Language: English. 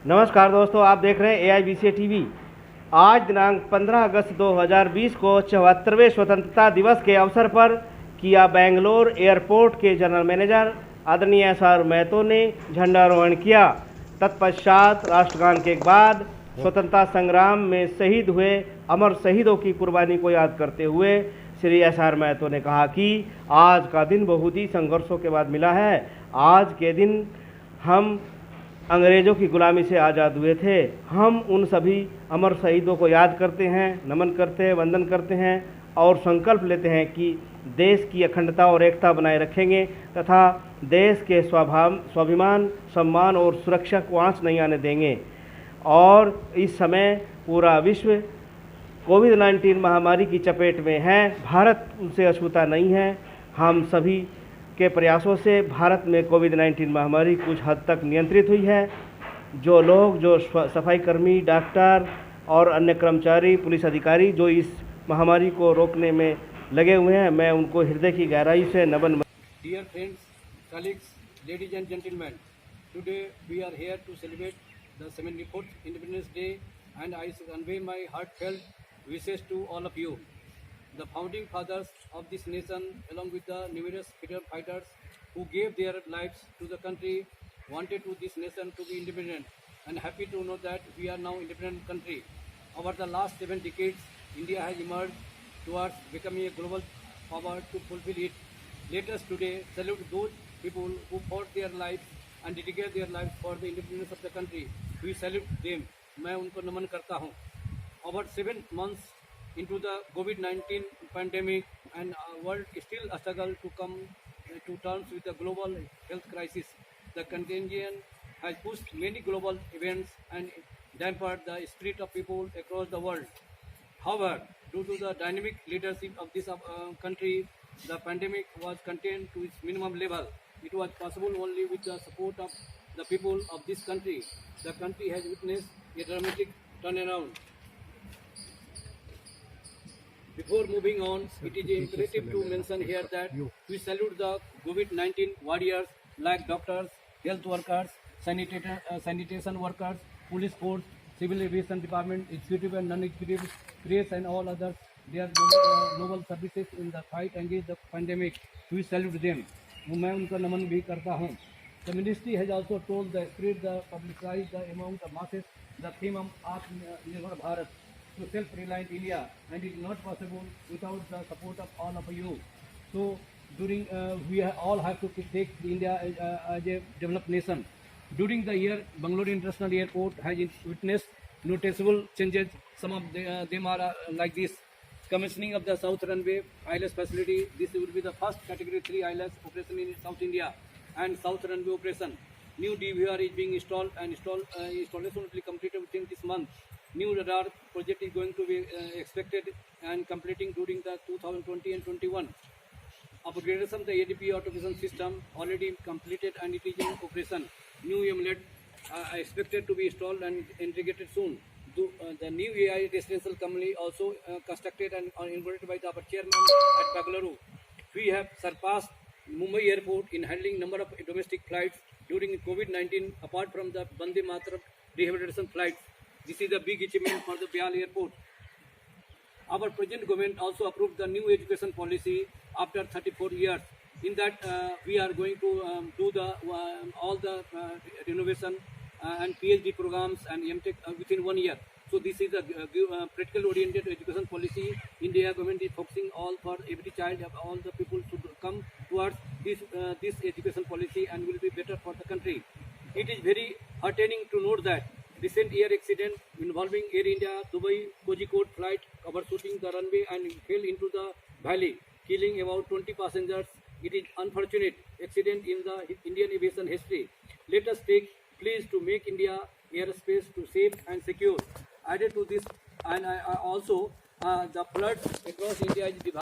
नमस्कार दोस्तों, आप देख रहे हैं AIBC टीवी। आज दिनांक 15 अगस्त 2020 को 74वें स्वतंत्रता दिवस के अवसर पर किया बेंगलोर एयरपोर्ट के जनरल मैनेजर आदरणीय SR महतो ने झंडारोहण किया। तत्पश्चात राष्ट्रगान के बाद स्वतंत्रता संग्राम में शहीद हुए अमर शहीदों की कुर्बानी को याद करते हुए श्री SR महतो ने कहा कि आज का दिन बहुत ही संघर्षों के बाद मिला है। आज के दिन हम अंग्रेज़ों की गुलामी से आज़ाद हुए थे। हम उन सभी अमर शहीदों को याद करते हैं, नमन करते हैं, वंदन करते हैं और संकल्प लेते हैं कि देश की अखंडता और एकता बनाए रखेंगे तथा देश के स्वाभिमान, सम्मान और सुरक्षा को आंच नहीं आने देंगे। और इस समय पूरा विश्व कोविड-19 महामारी की चपेट में है। भारत उनसे अछूता नहीं है। हम सभी के प्रयासों से भारत में कोविड-19 महामारी कुछ हद तक नियंत्रित हुई है। जो लोग, जो सफाई कर्मी, डॉक्टर और अन्य कर्मचारी, पुलिस अधिकारी जो इस महामारी को रोकने में लगे हुए हैं, मैं उनको हृदय की गहराई से नमन। Dear friends, colleagues, ladies and gentlemen, today we are here to celebrate the 74th Independence Day, and I convey my heartfelt wishes to all of you. The founding fathers of this nation, along with the numerous freedom fighters who gave their lives to the country, wanted this nation to be independent, and happy to know that we are now independent country. Over the last 7 decades, India has emerged towards becoming a global power to fulfill it. Let us today salute those people who fought their lives and dedicated their lives for the independence of the country. We salute them. मैं उनको नमन करता हूँ. Over 7 months into the COVID-19 pandemic, and our world is still a struggle to come to terms with the global health crisis. The contagion has pushed many global events and dampened the spirit of people across the world. However, due to the dynamic leadership of this country, the pandemic was contained to its minimum level. It was possible only with the support of the people of this country. The country has witnessed a dramatic turnaround. Before moving on, it is imperative to mention here that we salute the COVID-19 warriors like doctors, health workers, sanitation workers, police force, civil aviation department, executive and non-executive, press and all others. Their noble services in the fight against the pandemic. We salute them. मैं उनका नमन भी करता हूँ. The ministry has also told the spread the publicize the among the masses the theme of Atmanirbhar Bharat to self-reliant India, and it is not possible without the support of all of you. So during we all have to take India as a developed nation. During the year, Bangalore International Airport has witnessed noticeable changes. Some of them are like this: commissioning of the South Runway ILS facility. This will be the first Category 3 ILS operation in South India, and South Runway operation. New DVR is being installed, and installation will be completed within this month. New radar project is going to be expected and completing during the 2020 and 21. Upgradation of the ADP automation system already completed and it is in operation. New EMLET expected to be installed and integrated soon. The new AI residential company also constructed and inaugurated by our chairman at Bengaluru. We have surpassed Mumbai Airport in handling number of domestic flights during COVID-19, apart from the Vande Mataram rehabilitation flights. This is a big achievement for the Bial Airport. Our present government also approved the new education policy after 34 years. In that, we are going to do the all the renovation and PhD programs and MTech within 1 year. So this is a practical oriented education policy. India government is focusing all for every child, all the people should come towards this education policy and will be better for the country. It is very heartening to note that recent air accident involving Air India Dubai Kozhikode flight overshooting the runway and fell into the valley, killing about 20 passengers. It is unfortunate accident in the Indian aviation history. Let us take please to make India airspace to safe and secure. Added to this, and also the floods across India is